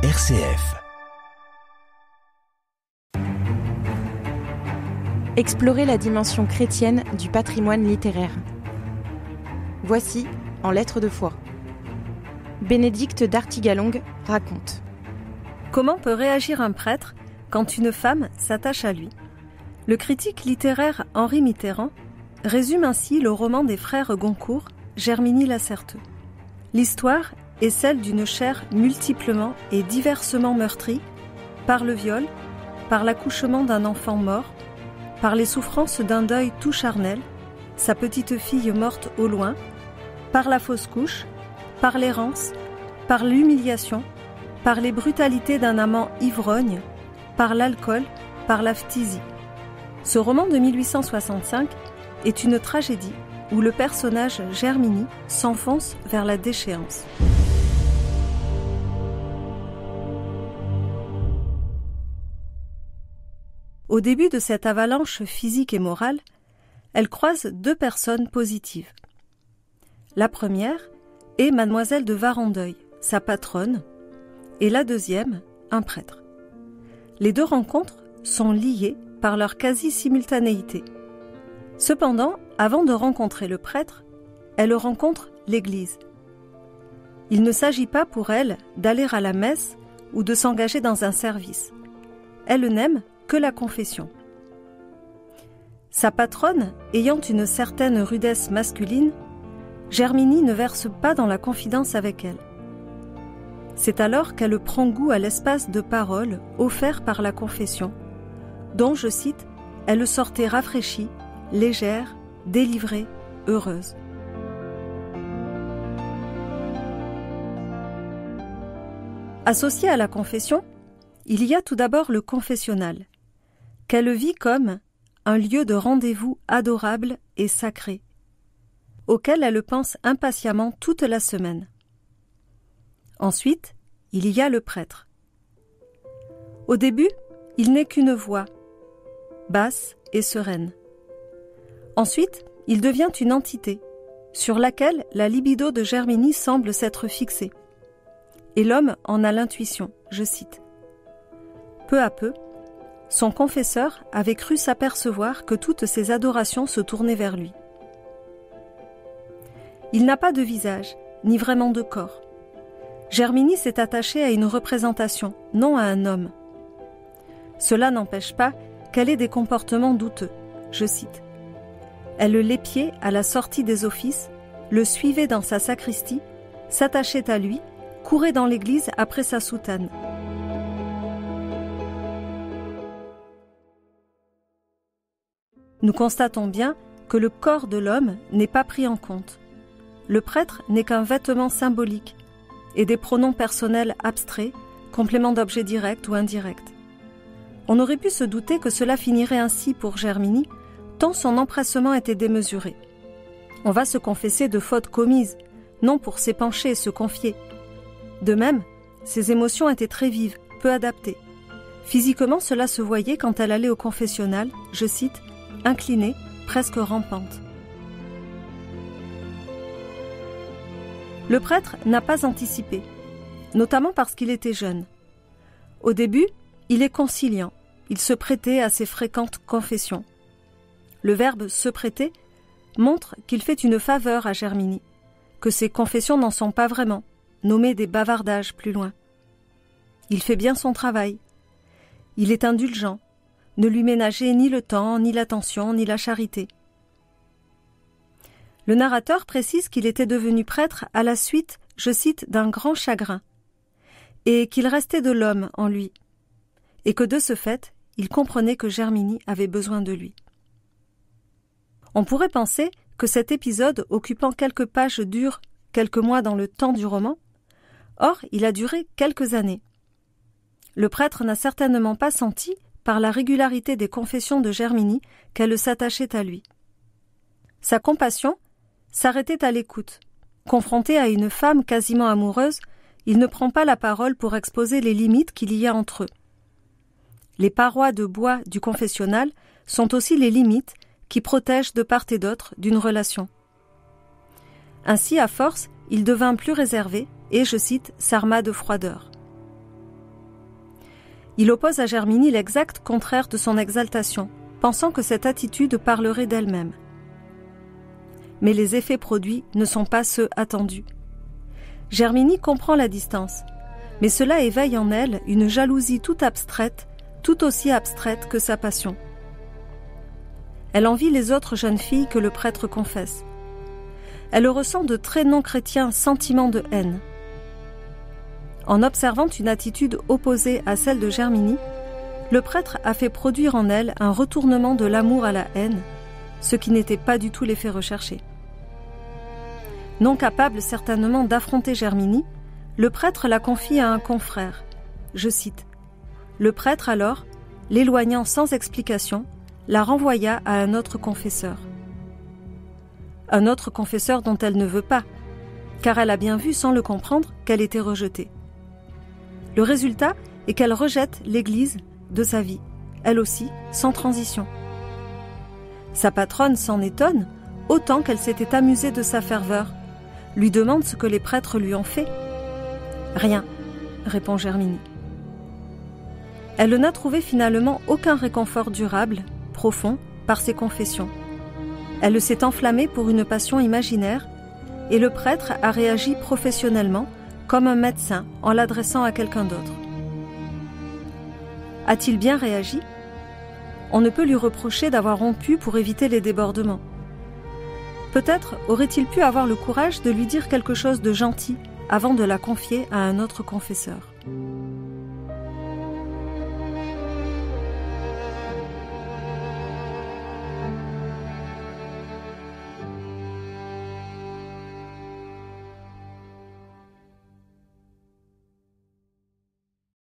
RCF. Explorer la dimension chrétienne du patrimoine littéraire. Voici en lettres de foi. Bénédicte d'Artigalongue raconte. Comment peut réagir un prêtre quand une femme s'attache à lui ? Le critique littéraire Henri Mitterrand résume ainsi le roman des frères Goncourt, Germinie Lacerteux. L'histoire est celle d'une chair multiplement et diversement meurtrie par le viol, par l'accouchement d'un enfant mort, par les souffrances d'un deuil tout charnel, sa petite fille morte au loin, par la fausse couche, par l'errance, par l'humiliation, par les brutalités d'un amant ivrogne, par l'alcool, par la phtisie. Ce roman de 1865 est une tragédie où le personnage Germinie s'enfonce vers la déchéance. Au début de cette avalanche physique et morale, elle croise deux personnes positives. La première est Mademoiselle de Varandeuil, sa patronne, et la deuxième, un prêtre. Les deux rencontres sont liées par leur quasi-simultanéité. Cependant, avant de rencontrer le prêtre, elle rencontre l'Église. Il ne s'agit pas pour elle d'aller à la messe ou de s'engager dans un service. Elle n'aime que la confession. Sa patronne ayant une certaine rudesse masculine, Germinie ne verse pas dans la confidence avec elle. C'est alors qu'elle prend goût à l'espace de parole offert par la confession, dont, je cite, elle sortait rafraîchie, légère, délivrée, heureuse. Associé à la confession, il y a tout d'abord le confessionnal, qu'elle vit comme un lieu de rendez-vous adorable et sacré, auquel elle pense impatiemment toute la semaine. Ensuite, il y a le prêtre. Au début, il n'est qu'une voix, basse et sereine. Ensuite, il devient une entité, sur laquelle la libido de Germinie semble s'être fixée. Et l'homme en a l'intuition, je cite. Peu à peu, son confesseur avait cru s'apercevoir que toutes ses adorations se tournaient vers lui. Il n'a pas de visage, ni vraiment de corps. Germinie s'est attachée à une représentation, non à un homme. Cela n'empêche pas qu'elle ait des comportements douteux, je cite. Elle l'épiait à la sortie des offices, le suivait dans sa sacristie, s'attachait à lui, courait dans l'église après sa soutane. Nous constatons bien que le corps de l'homme n'est pas pris en compte. Le prêtre n'est qu'un vêtement symbolique et des pronoms personnels abstraits, compléments d'objets directs ou indirects. On aurait pu se douter que cela finirait ainsi pour Germinie, tant son empressement était démesuré. On va se confesser de fautes commises, non pour s'épancher et se confier. De même, ses émotions étaient très vives, peu adaptées. Physiquement, cela se voyait quand elle allait au confessionnal, je cite, inclinée, presque rampante. Le prêtre n'a pas anticipé, notamment parce qu'il était jeune. Au début, il est conciliant, il se prêtait à ses fréquentes confessions. Le verbe « se prêter » montre qu'il fait une faveur à Germinie, que ses confessions n'en sont pas vraiment, nommées des bavardages plus loin. Il fait bien son travail. Il est indulgent, ne lui ménageait ni le temps, ni l'attention, ni la charité. Le narrateur précise qu'il était devenu prêtre à la suite, je cite, d'un grand chagrin, et qu'il restait de l'homme en lui, et que de ce fait, il comprenait que Germinie avait besoin de lui. On pourrait penser que cet épisode, occupant quelques pages dure quelques mois dans le temps du roman, or il a duré quelques années. Le prêtre n'a certainement pas senti, par la régularité des confessions de Germinie, qu'elle s'attachait à lui. Sa compassion s'arrêtait à l'écoute. Confronté à une femme quasiment amoureuse, il ne prend pas la parole pour exposer les limites qu'il y a entre eux. Les parois de bois du confessionnal sont aussi les limites qui protègent de part et d'autre d'une relation. Ainsi, à force, il devint plus réservé et, je cite, s'arma de froideur. Il oppose à Germinie l'exact contraire de son exaltation, pensant que cette attitude parlerait d'elle-même. Mais les effets produits ne sont pas ceux attendus. Germinie comprend la distance, mais cela éveille en elle une jalousie tout abstraite, tout aussi abstraite que sa passion. Elle envie les autres jeunes filles que le prêtre confesse. Elle ressent de très non-chrétiens sentiments de haine. En observant une attitude opposée à celle de Germinie, le prêtre a fait produire en elle un retournement de l'amour à la haine, ce qui n'était pas du tout l'effet recherché. Non capable certainement d'affronter Germinie, le prêtre la confie à un confrère. Je cite. Le prêtre alors, l'éloignant sans explication, la renvoya à un autre confesseur. Un autre confesseur dont elle ne veut pas, car elle a bien vu sans le comprendre qu'elle était rejetée. Le résultat est qu'elle rejette l'Église de sa vie, elle aussi, sans transition. Sa patronne s'en étonne, autant qu'elle s'était amusée de sa ferveur, lui demande ce que les prêtres lui ont fait. « Rien », répond Germinie. Elle n'a trouvé finalement aucun réconfort durable, profond, par ses confessions. Elle s'est enflammée pour une passion imaginaire et le prêtre a réagi professionnellement, comme un médecin en l'adressant à quelqu'un d'autre. A-t-il bien réagi ? On ne peut lui reprocher d'avoir rompu pour éviter les débordements. Peut-être aurait-il pu avoir le courage de lui dire quelque chose de gentil avant de la confier à un autre confesseur.